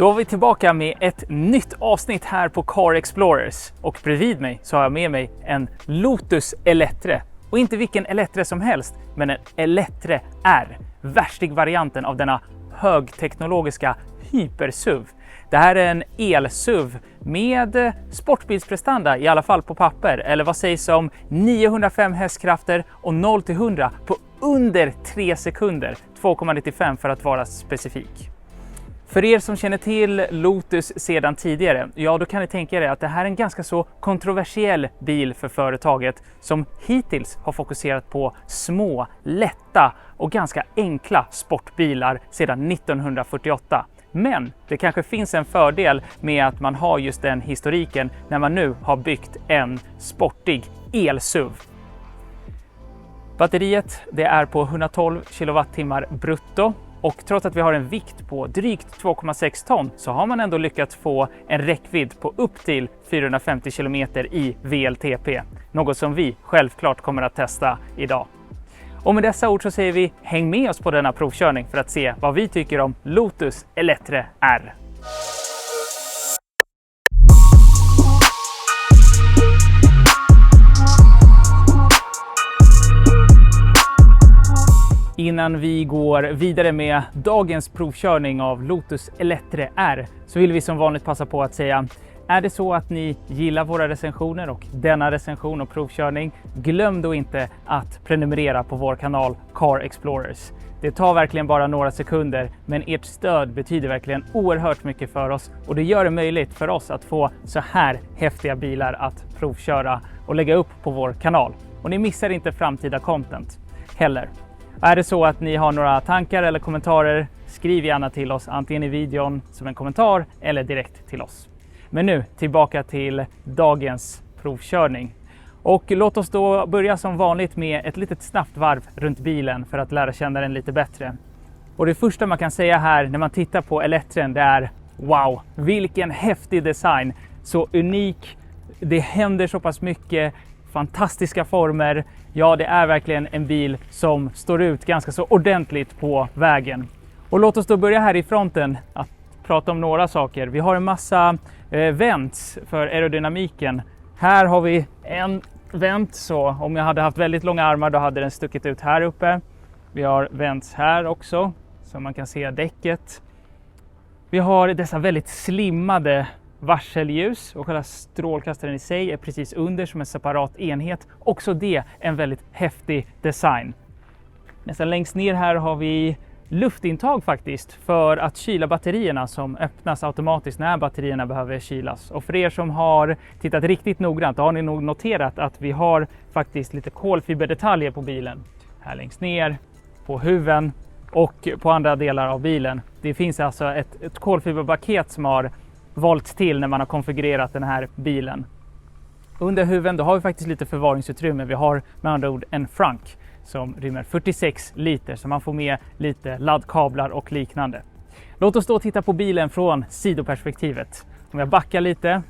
Då är vi tillbaka med ett nytt avsnitt här på Car Explorers. Och bredvid mig så har jag med mig en Lotus Eletre. Och inte vilken Eletre som helst, men en Eletre R. Värsting-varianten av denna högteknologiska hyper-SUV. Det här är en el-SUV med sportbilsprestanda, i alla fall på papper. Eller vad sägs om 905 hästkrafter och 0-100 på under 3 sekunder. 2,95 för att vara specifik. För er som känner till Lotus sedan tidigare, ja då kan ni tänka er att det här är en ganska så kontroversiell bil för företaget som hittills har fokuserat på små, lätta och ganska enkla sportbilar sedan 1948. Men det kanske finns en fördel med att man har just den historiken när man nu har byggt en sportig el-SUV. Batteriet det är på 112 kWh brutto. Och trots att vi har en vikt på drygt 2,6 ton så har man ändå lyckats få en räckvidd på upp till 450 km i VLTP. Något som vi självklart kommer att testa idag. Och med dessa ord så säger vi häng med oss på denna provkörning för att se vad vi tycker om Lotus Eletre R. Innan vi går vidare med dagens provkörning av Lotus Eletre R så vill vi som vanligt passa på att säga: är det så att ni gillar våra recensioner och denna recension och provkörning, glöm då inte att prenumerera på vår kanal Car Explorers. Det tar verkligen bara några sekunder, men ert stöd betyder verkligen oerhört mycket för oss och det gör det möjligt för oss att få så här häftiga bilar att provköra och lägga upp på vår kanal. Och ni missar inte framtida content heller. Är det så att ni har några tankar eller kommentarer, skriv gärna till oss antingen i videon som en kommentar eller direkt till oss. Men nu tillbaka till dagens provkörning. Och låt oss då börja som vanligt med ett litet snabbt varv runt bilen för att lära känna den lite bättre. Och det första man kan säga här när man tittar på Eletren det är wow, vilken häftig design. Så unik, det händer så pass mycket. Fantastiska former. Ja, det är verkligen en bil som står ut ganska så ordentligt på vägen. Och låt oss då börja här i fronten att prata om några saker. Vi har en massa vents för aerodynamiken. Här har vi en vent, så om jag hade haft väldigt långa armar då hade den stuckit ut här uppe. Vi har vents här också så man kan se däcket. Vi har dessa väldigt slimmade varselljus och själva strålkastaren i sig är precis under som en separat enhet. Också det en väldigt häftig design. Nästan längst ner här har vi luftintag faktiskt för att kyla batterierna som öppnas automatiskt när batterierna behöver kylas. Och för er som har tittat riktigt noggrant har ni nog noterat att vi har faktiskt lite kolfiberdetaljer på bilen. Här längst ner, på huven och på andra delar av bilen. Det finns alltså ett kolfiberpaket som har valts till när man har konfigurerat den här bilen. Under huven då har vi faktiskt lite förvaringsutrymme. Vi har med andra ord en frunk som rymmer 46 liter så man får med lite laddkablar och liknande. Låt oss då titta på bilen från sidoperspektivet. Om jag backar lite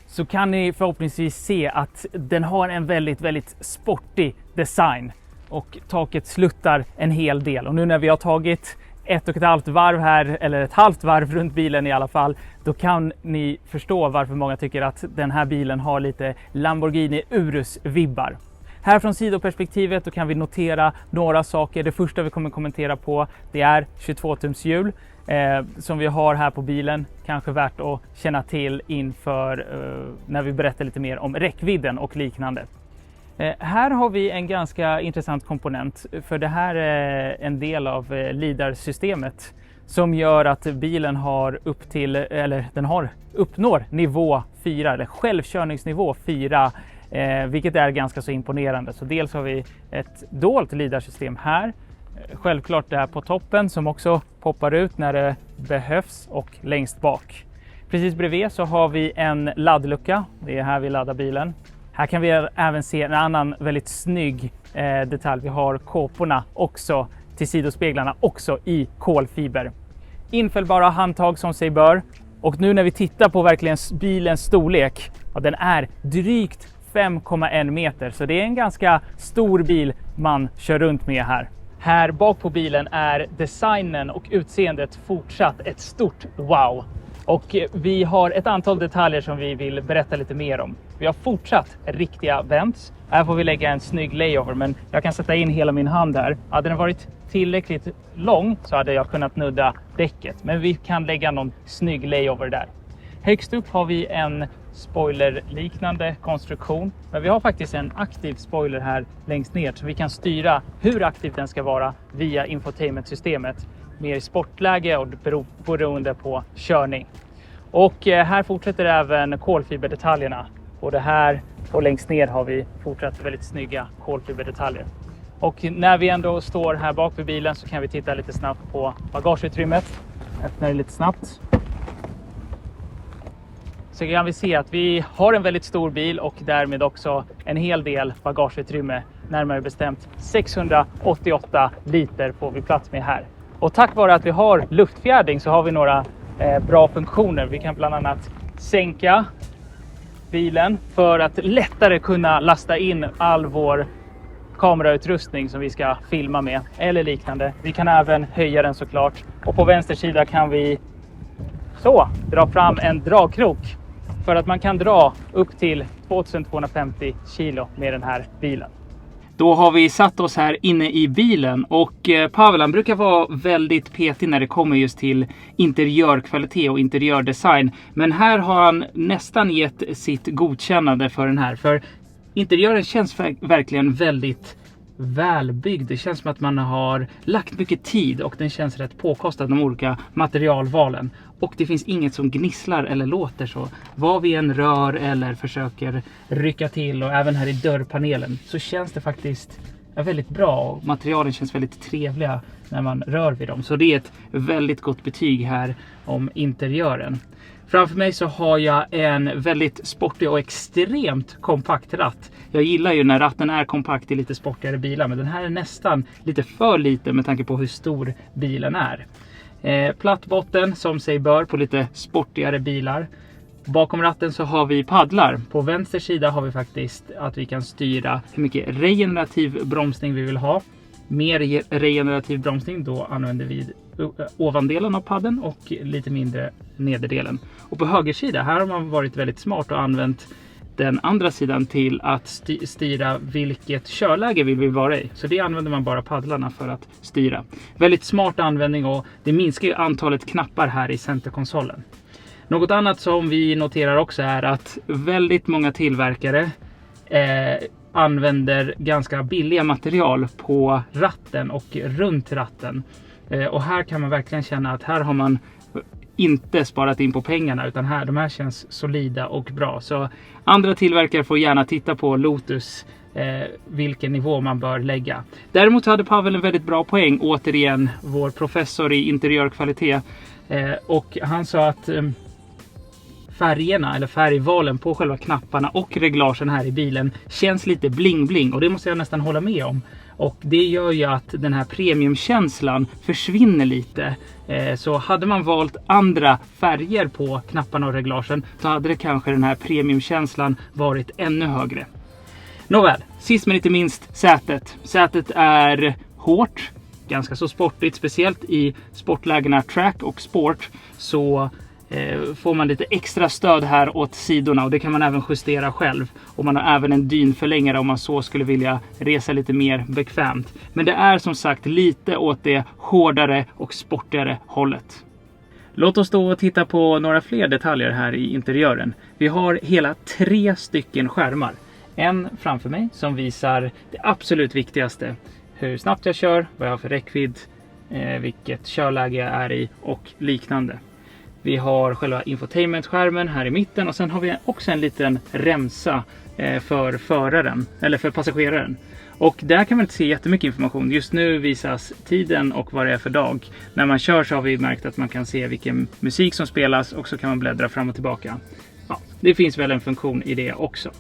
så kan ni förhoppningsvis se att den har en väldigt sportig design och taket sluttar en hel del. Och nu när vi har tagit ett och ett halvt varv här, eller ett halvt varv runt bilen i alla fall, då kan ni förstå varför många tycker att den här bilen har lite Lamborghini Urus-vibbar. Här från sidoperspektivet då kan vi notera några saker. Det första vi kommer kommentera på det är 22-tums hjul som vi har här på bilen. Kanske värt att känna till inför när vi berättar lite mer om räckvidden och liknande. Här har vi en ganska intressant komponent för det här är en del av LiDAR-systemet som gör att bilen har uppnår nivå 4 eller självkörningsnivå 4 vilket är ganska så imponerande. Så dels har vi ett dolt LiDAR-system här, självklart det här på toppen som också poppar ut när det behövs och längst bak. Precis bredvid så har vi en laddlucka, det är här vi laddar bilen. Här kan vi även se en annan väldigt snygg detalj. Vi har kåporna också till sidospeglarna också i kolfiber. Infällbara handtag som sig bör. Och nu när vi tittar på verkligen bilens storlek, ja, den är drygt 5,1 meter. Så det är en ganska stor bil man kör runt med här. Här bak på bilen är designen och utseendet fortsatt ett stort wow. Och vi har ett antal detaljer som vi vill berätta lite mer om. Vi har fortsatt riktiga vents. Här får vi lägga en snygg layover, men jag kan sätta in hela min hand här. Hade den varit tillräckligt lång så hade jag kunnat nudda däcket. Men vi kan lägga någon snygg layover där. Högst upp har vi en spoilerliknande konstruktion. Men vi har faktiskt en aktiv spoiler här längst ner. Så vi kan styra hur aktiv den ska vara via infotainmentsystemet. Mer i sportläge och beroende på körning. Och här fortsätter även kolfiberdetaljerna. Både här och längst ner har vi fortsatt väldigt snygga kolfiberdetaljer. Och när vi ändå står här bak vid bilen så kan vi titta lite snabbt på bagageutrymmet. Öppnar det lite snabbt. Så kan vi se att vi har en väldigt stor bil och därmed också en hel del bagageutrymme. Närmare bestämt 688 liter får vi plats med här. Och tack vare att vi har luftfjädring så har vi några bra funktioner. Vi kan bland annat sänka bilen för att lättare kunna lasta in all vår kamerautrustning som vi ska filma med eller liknande. Vi kan även höja den såklart. Och på vänster sida kan vi dra fram en dragkrok för att man kan dra upp till 2250 kilo med den här bilen. Då har vi satt oss här inne i bilen och Pavel han brukar vara väldigt petig när det kommer just till interiörkvalitet och interiördesign. Men här har han nästan gett sitt godkännande för den här. För interiören känns verkligen väldigt välbyggd. Det känns som att man har lagt mycket tid och den känns rätt påkostad de olika materialvalen. Och det finns inget som gnisslar eller låter så. Vad vi än rör eller försöker rycka till och även här i dörrpanelen så känns det faktiskt väldigt bra och materialen känns väldigt trevliga när man rör vid dem. Så det är ett väldigt gott betyg här om interiören. Framför mig så har jag en väldigt sportig och extremt kompakt ratt. Jag gillar ju när ratten är kompakt i lite sportigare bilar, men den här är nästan lite för liten med tanke på hur stor bilen är. Platt botten som sig bör på lite sportigare bilar. Bakom ratten så har vi paddlar. På vänster sida har vi faktiskt att vi kan styra hur mycket regenerativ bromsning vi vill ha. Mer regenerativ bromsning, då använder vi ovandelen av padden och lite mindre nederdelen. Och på höger sida, här har man varit väldigt smart och använt den andra sidan till att styra vilket körläge vi vill vara i. Så det använder man bara paddlarna för att styra. Väldigt smart användning och det minskar ju antalet knappar här i centerkonsolen. Något annat som vi noterar också är att väldigt många tillverkare använder ganska billiga material på ratten och runt ratten. Och här kan man verkligen känna att här har man inte sparat in på pengarna utan de här känns solida och bra. Så andra tillverkare får gärna titta på Lotus vilken nivå man bör lägga. Däremot hade Pavel en väldigt bra poäng, återigen vår professor i interiörkvalitet. Och han sa att färgerna eller färgvalen på själva knapparna och reglagen här i bilen känns lite bling-bling och det måste jag nästan hålla med om. Och det gör ju att den här premiumkänslan försvinner lite. Så hade man valt andra färger på knapparna och reglagen så hade det kanske den här premiumkänslan varit ännu högre. Nåväl, sist men inte minst sätet. Sätet är hårt, ganska så sportigt, speciellt i sportlägena track och sport så får man lite extra stöd här åt sidorna och det kan man även justera själv. Och man har även en dynförlängare om man så skulle vilja resa lite mer bekvämt. Men det är som sagt lite åt det hårdare och sportigare hållet. Låt oss då titta på några fler detaljer här i interiören. Vi har hela 3 stycken skärmar. En framför mig som visar det absolut viktigaste. Hur snabbt jag kör, vad jag har för räckvidd, vilket körläge jag är i och liknande. Vi har själva infotainment-skärmen här i mitten och sen har vi också en liten remsa för föraren eller för passageraren. Och där kan man inte se jättemycket information. Just nu visas tiden och vad det är för dag. När man kör så har vi märkt att man kan se vilken musik som spelas och så kan man bläddra fram och tillbaka. Ja, det finns väl en funktion i det också.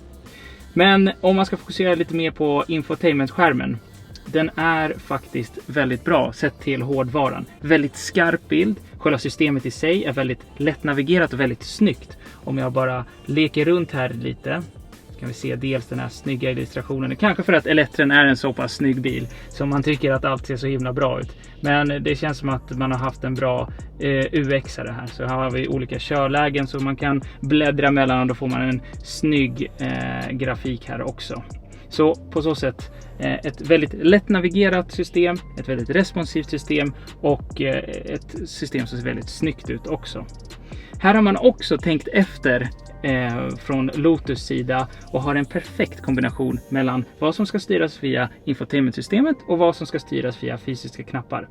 Men om man ska fokusera lite mer på infotainment-skärmen. Den är faktiskt väldigt bra sett till hårdvaran. Väldigt skarp bild. Själva systemet i sig är väldigt lätt navigerat och väldigt snyggt. Om jag bara leker runt här lite. kan vi se dels den här snygga illustrationen. Kanske för att Elettren är en så pass snygg bil som man tycker att allt ser så himla bra ut. Men det känns som att man har haft en bra UX-are här. Så här har vi olika körlägen så man kan bläddra mellan och då får man en snygg grafik här också. Så på så sätt ett väldigt lätt navigerat system, ett väldigt responsivt system och ett system som ser väldigt snyggt ut också. Här har man också tänkt efter från Lotus sida och har en perfekt kombination mellan vad som ska styras via infotainmentsystemet och vad som ska styras via fysiska knappar.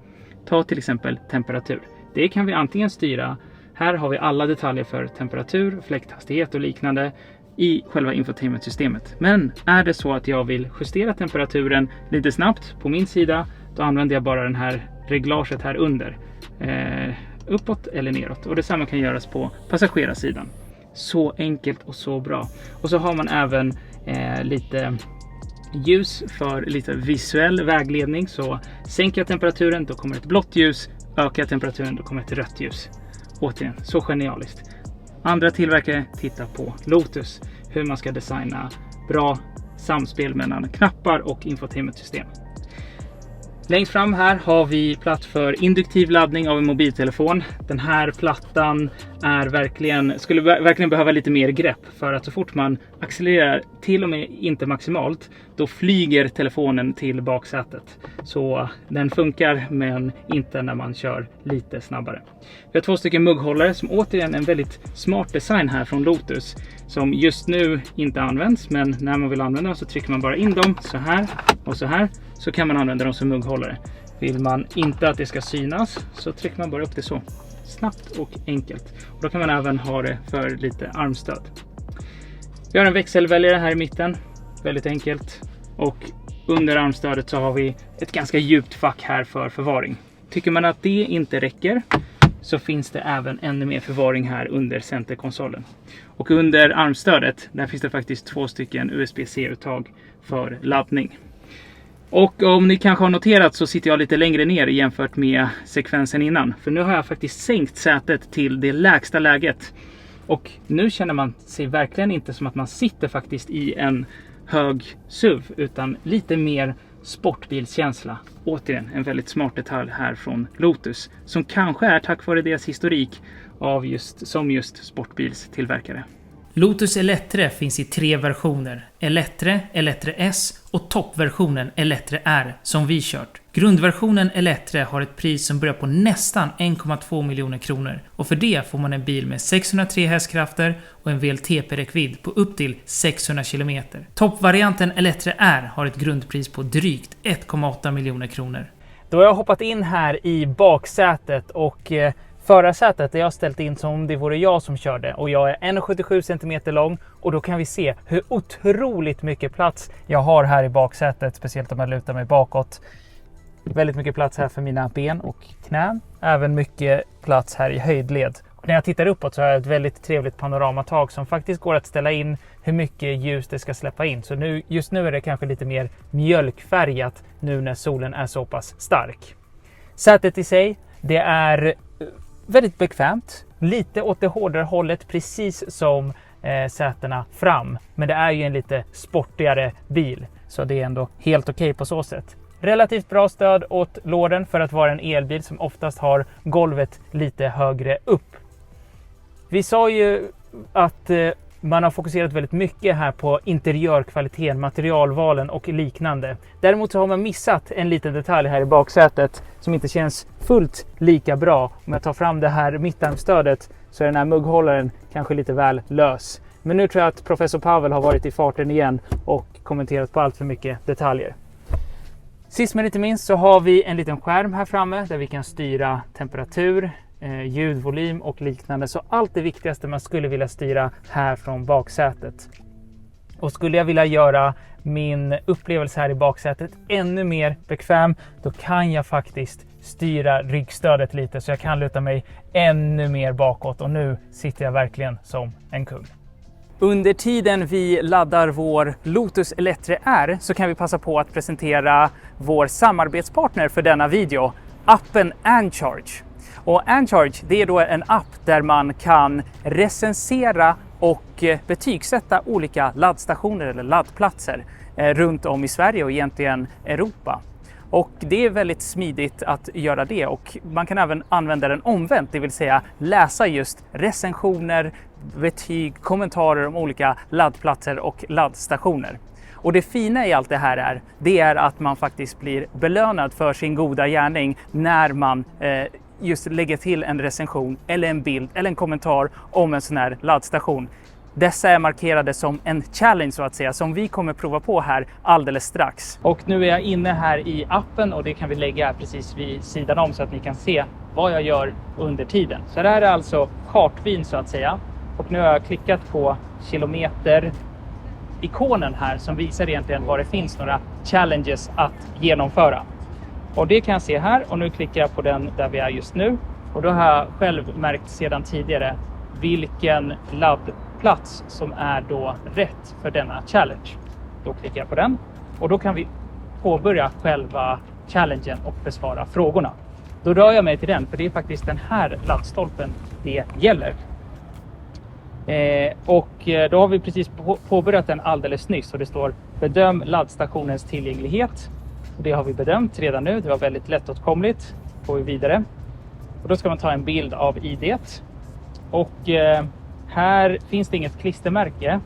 Ta till exempel temperatur. Det kan vi antingen styra, här har vi alla detaljer för temperatur, fläkthastighet och liknande i själva infotainmentsystemet. Men är det så att jag vill justera temperaturen lite snabbt på min sida, då använder jag bara den här reglaget här under. Uppåt eller neråt. Och detsamma kan göras på passagerarsidan. Så enkelt och så bra. Och så har man även lite ljus för lite visuell vägledning. Så sänker jag temperaturen, då kommer ett blått ljus. Ökar jag temperaturen, då kommer ett rött ljus. Återigen, så genialiskt. Andra tillverkare tittar på Lotus. Hur man ska designa bra samspel mellan knappar och infotainmentsystem. Längst fram här har vi plats för induktiv laddning av en mobiltelefon. Den här plattan skulle verkligen behöva lite mer grepp, för att så fort man accelererar, till och med inte maximalt, då flyger telefonen till baksätet. Så den funkar, men inte när man kör lite snabbare. Vi har 2 stycken mugghållare som återigen en väldigt smart design här från Lotus, som just nu inte används, men när man vill använda dem så trycker man bara in dem så här och så här. Så kan man använda dem som mugghållare. Vill man inte att det ska synas så trycker man bara upp det så. Snabbt och enkelt. Och då kan man även ha det för lite armstöd. Vi har en växelväljare här i mitten. Väldigt enkelt. Och under armstödet så har vi ett ganska djupt fack här för förvaring. Tycker man att det inte räcker så finns det även ännu mer förvaring här under centerkonsolen. Och under armstödet där finns det faktiskt 2 stycken USB-C-uttag för laddning. Och om ni kanske har noterat så sitter jag lite längre ner jämfört med sekvensen innan. För nu har jag faktiskt sänkt sätet till det lägsta läget. Och nu känner man sig verkligen inte som att man sitter faktiskt i en hög SUV, utan lite mer sportbilskänsla. Återigen en väldigt smart detalj här från Lotus, som kanske är tack vare deras historik av just sportbilstillverkare. Lotus Eletre finns i 3 versioner. Eletre, Eletre S och toppversionen Eletre R som vi kört. Grundversionen Eletre har ett pris som börjar på nästan 1,2 miljoner kronor. Och för det får man en bil med 603 hästkrafter och en VLTP-räckvidd på upp till 600 km. Toppvarianten Eletre R har ett grundpris på drygt 1,8 miljoner kronor. Då har jag hoppat in här i baksätet och förarsätet där jag ställt in som om det vore jag som körde, och jag är 1,77 cm lång, och då kan vi se hur otroligt mycket plats jag har här i baksätet, speciellt om jag lutar mig bakåt. Väldigt mycket plats här för mina ben och knän, även mycket plats här i höjdled. Och när jag tittar uppåt så har jag ett väldigt trevligt panoramatag som faktiskt går att ställa in hur mycket ljus det ska släppa in. Så just nu är det kanske lite mer mjölkfärgat nu när solen är så pass stark. Sätet i sig, det är väldigt bekvämt, lite åt det hårdare hållet, precis som sätena fram. Men det är ju en lite sportigare bil, så det är ändå helt okej på så sätt. Relativt bra stöd åt låren för att vara en elbil som oftast har golvet lite högre upp. Vi sa ju att man har fokuserat väldigt mycket här på interiörkvaliteten, materialvalen och liknande. Däremot så har man missat en liten detalj här i baksätet som inte känns fullt lika bra. Om jag tar fram det här mittarmstödet så är den här mugghållaren kanske lite väl lös. Men nu tror jag att professor Pavel har varit i farten igen och kommenterat på allt för mycket detaljer. Sist men inte minst så har vi en liten skärm här framme där vi kan styra temperatur, ljudvolym och liknande. Så allt det viktigaste man skulle vilja styra här från baksätet. Och skulle jag vilja göra min upplevelse här i baksätet ännu mer bekväm, då kan jag faktiskt styra ryggstödet lite så jag kan luta mig ännu mer bakåt, och nu sitter jag verkligen som en kung. Under tiden vi laddar vår Lotus Eletre R så kan vi passa på att presentera vår samarbetspartner för denna video, appen Ancharge. Och Ancharge, det är då en app där man kan recensera och betygsätta olika laddstationer eller laddplatser runt om i Sverige och egentligen Europa. Och det är väldigt smidigt att göra det, och man kan även använda den omvänt, det vill säga läsa just recensioner, betyg, kommentarer om olika laddplatser och laddstationer. Och det fina i allt det här är att man faktiskt blir belönad för sin goda gärning när man just lägger till en recension eller en bild eller en kommentar om en sån här laddstation. Dessa är markerade som en challenge så att säga, som vi kommer prova på här alldeles strax. Och nu är jag inne här i appen, och det kan vi lägga precis vid sidan om så att ni kan se vad jag gör under tiden. Så det här är alltså kartvin så att säga. Och nu har jag klickat på kilometer-ikonen här som visar egentligen var det finns några challenges att genomföra. Och det kan jag se här, och nu klickar jag på den där vi är just nu. Och då har jag själv märkt sedan tidigare vilken laddplats som är då rätt för denna challenge. Då klickar jag på den, och då kan vi påbörja själva challengen och besvara frågorna. Då rör jag mig till den, för det är faktiskt den här laddstolpen det gäller. Och då har vi precis påbörjat den alldeles nyss, och det står bedöm laddstationens tillgänglighet. Och det har vi bedömt redan nu, det var väldigt lättåtkomligt. Går vi vidare. Och då ska man ta en bild av ID:t. Och här finns det inget klistermärke,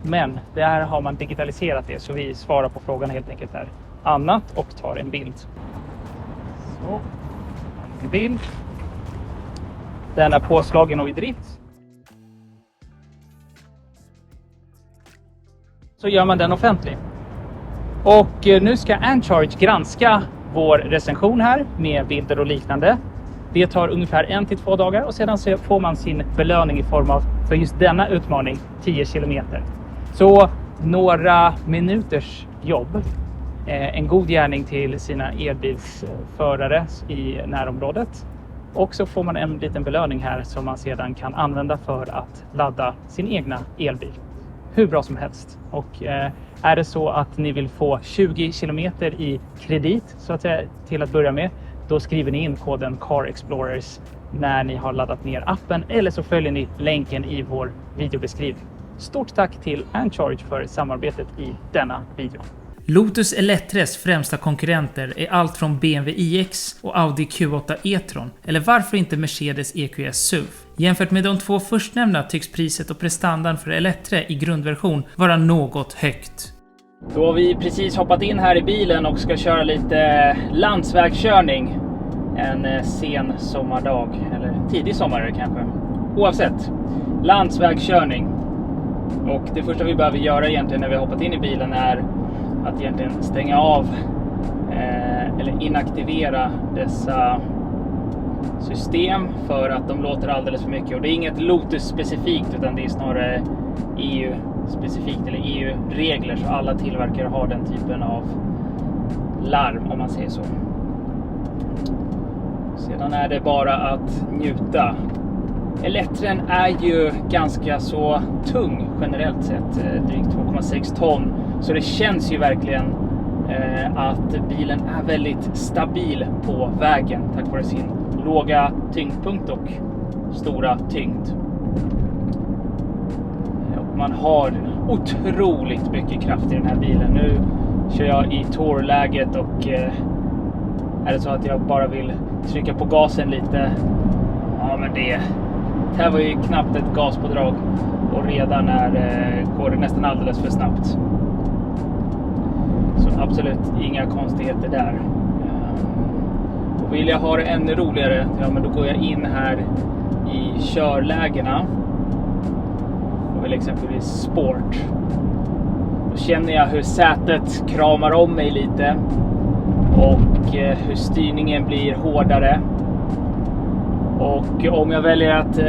men där har man digitaliserat det, så vi svarar på frågan helt enkelt där. Annat och tar en bild. Så, en bild. Den är påslagen och i drift. Så gör man den offentlig. Och nu ska Ancharge granska vår recension här med bilder och liknande. Det tar ungefär 1 till 2 dagar, och sedan så får man sin belöning i form av, för just denna utmaning, 10 kilometer. Så några minuters jobb, en god gärning till sina elbilsförare i närområdet. Och så får man en liten belöning här som man sedan kan använda för att ladda sin egna elbil. Hur bra som helst. Och är det så att ni vill få 20 kilometer i kredit så att säga, till att börja med, då skriver ni in koden Car Explorers när ni har laddat ner appen, eller så följer ni länken i vår videobeskrivning. Stort tack till Ancharge för samarbetet i denna video. Lotus Eletres främsta konkurrenter är allt från BMW iX och Audi Q8 e-tron, eller varför inte Mercedes EQS SUV. Jämfört med de 2 förstnämnda tycks priset och prestandan för Eletre i grundversion vara något högt. Då har vi precis hoppat in här i bilen och ska köra lite landsvägskörning en sen sommardag, eller tidig sommar kanske. Oavsett, landsvägskörning. Och det första vi behöver göra egentligen när vi har hoppat in i bilen är att egentligen stänga av eller inaktivera dessa system, för att de låter alldeles för mycket. Och det är inget Lotus specifikt, utan det är snarare EU specifikt eller EU-regler, så alla tillverkare har den typen av larm, om man säger så. Sedan är det bara att njuta. Elettren är ju ganska så tung generellt sett, drygt 2,6 ton, så det känns ju verkligen att bilen är väldigt stabil på vägen tack vare sin låga tyngdpunkt och stora tyngd. Och man har otroligt mycket kraft i den här bilen. Nu kör jag i torrläget, och är det så att jag bara vill trycka på gasen lite, ja men det här var ju knappt ett gaspådrag, och redan går det nästan alldeles för snabbt. Så absolut inga konstigheter där. Och vill jag ha det ännu roligare, ja men då går jag in här i körlägena. Och vill exempelvis sport. Då känner jag hur sätet kramar om mig lite. Och hur styrningen blir hårdare. Och om jag väljer att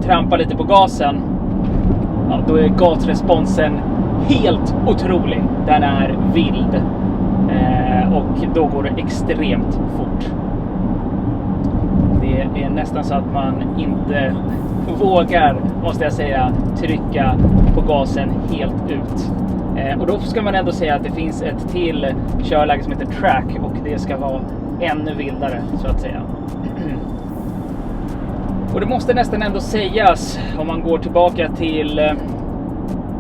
trampa lite på gasen, ja, då är gasresponsen helt otrolig. Den är vild. Och då går det extremt fort. Det är nästan så att man inte vågar, måste jag säga, trycka på gasen helt ut. Och då ska man ändå säga att det finns ett till körläge som heter track, och det ska vara ännu vildare så att säga. Och det måste nästan ändå sägas, om man går tillbaka till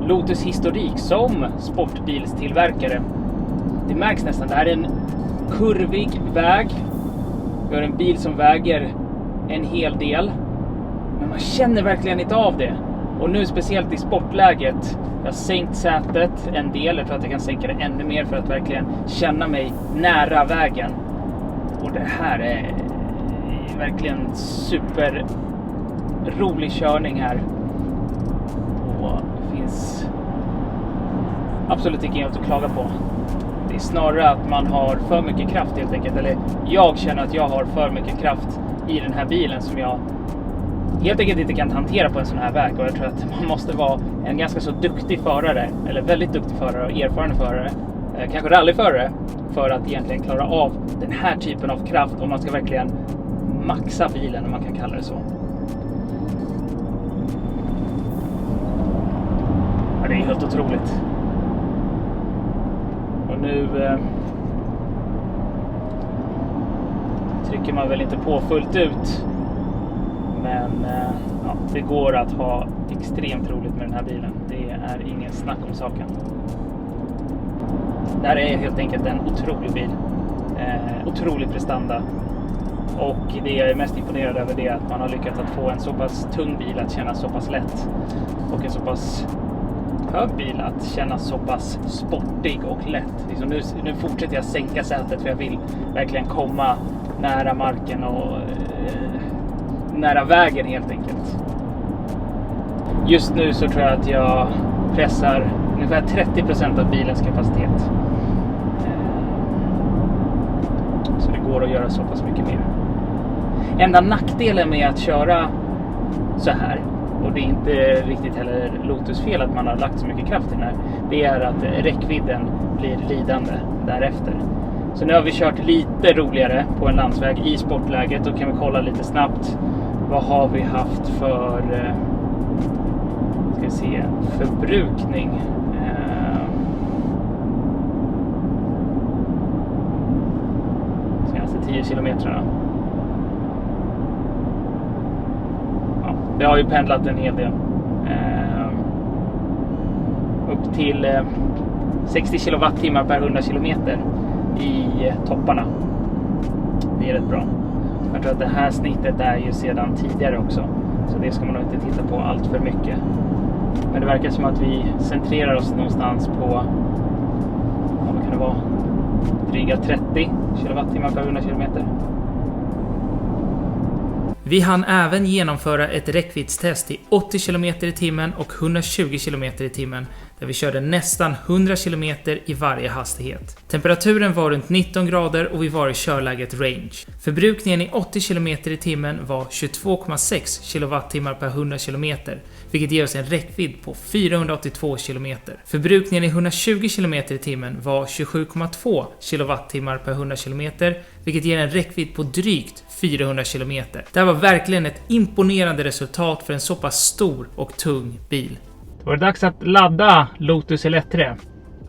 Lotus historik som sportbilstillverkare. Det märks nästan, det här är en kurvig väg. Vi har en bil som väger en hel del. Men man känner verkligen inte av det. Och nu speciellt i sportläget. Jag har sänkt sätet en del. Jag tror att jag kan sänka det ännu mer för att verkligen känna mig nära vägen. Och det här är verkligen super rolig körning här. Och det finns absolut inget att klaga på. Det är snarare att man har för mycket kraft helt enkelt. Eller jag känner att jag har för mycket kraft i den här bilen som jag helt enkelt inte kan hantera på en sån här väg. Och jag tror att man måste vara en ganska så duktig förare, eller väldigt duktig förare och erfaren förare, kanske rallyförare, för att egentligen klara av den här typen av kraft om man ska verkligen maxa bilen, om man kan kalla det så. Ja, det är helt otroligt. Och nu trycker man väl inte på fullt ut. Men ja, det går att ha extremt roligt med den här bilen. Det är ingen snack om saken. Det här är helt enkelt en otrolig bil. Otrolig prestanda. Och det jag är mest imponerad över det är att man har lyckats att få en så pass tung bil att kännas så pass lätt. Och en så pass hög bil att kännas så pass sportig och lätt. Liksom nu fortsätter jag sänka sätet för jag vill verkligen komma nära marken och nära vägen helt enkelt. Just nu så tror jag att jag pressar ungefär 30% av bilens kapacitet. Så det går att göra så pass mycket mer. Enda nackdelen med att köra så här, och det är inte riktigt heller Lotus fel att man har lagt så mycket kraft i den här, det är att räckvidden blir lidande därefter. Så nu har vi kört lite roligare på en landsväg i sportläget. Då kan vi kolla lite snabbt. Vad har vi haft för ska vi se, förbrukning? Senaste 10 kilometrarna. Ja, det har ju pendlat en hel del. Upp till 60 kilowattimmar per 100 kilometer i topparna. Det är rätt bra. Jag tror att det här snittet är ju sedan tidigare också. Så det ska man nog inte titta på allt för mycket. Men det verkar som att vi centrerar oss någonstans på, vad kan det vara, dryga 30 kilowattimmar per 100 kilometer. Vi hann även genomföra ett räckviddstest i 80 km i timmen och 120 km i timmen, där vi körde nästan 100 km i varje hastighet. Temperaturen var runt 19 grader och vi var i körläget range. Förbrukningen i 80 km i timmen var 22,6 kWh per 100 km, vilket ger oss en räckvidd på 482 km. Förbrukningen i 120 km i timmen var 27,2 kWh per 100 km, vilket ger en räckvidd på drygt 400 km. Det här var verkligen ett imponerande resultat för en så pass stor och tung bil. Då var det dags att ladda Lotus Eletre.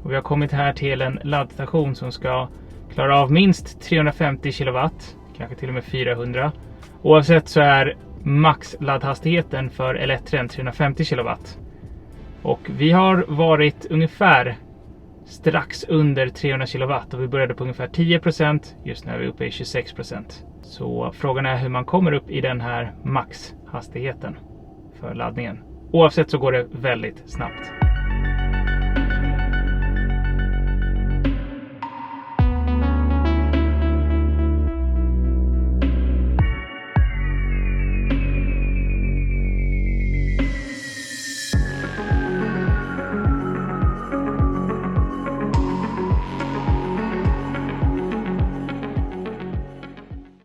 Och vi har kommit här till en laddstation som ska klara av minst 350 kW, kanske till och med 400. Oavsett så är max laddhastigheten för Eletren 350 kW. Och vi har varit ungefär strax under 300 kW och vi började på ungefär 10%. Just nu är vi uppe i 26%. Så frågan är hur man kommer upp i den här maxhastigheten för laddningen. Oavsett så går det väldigt snabbt.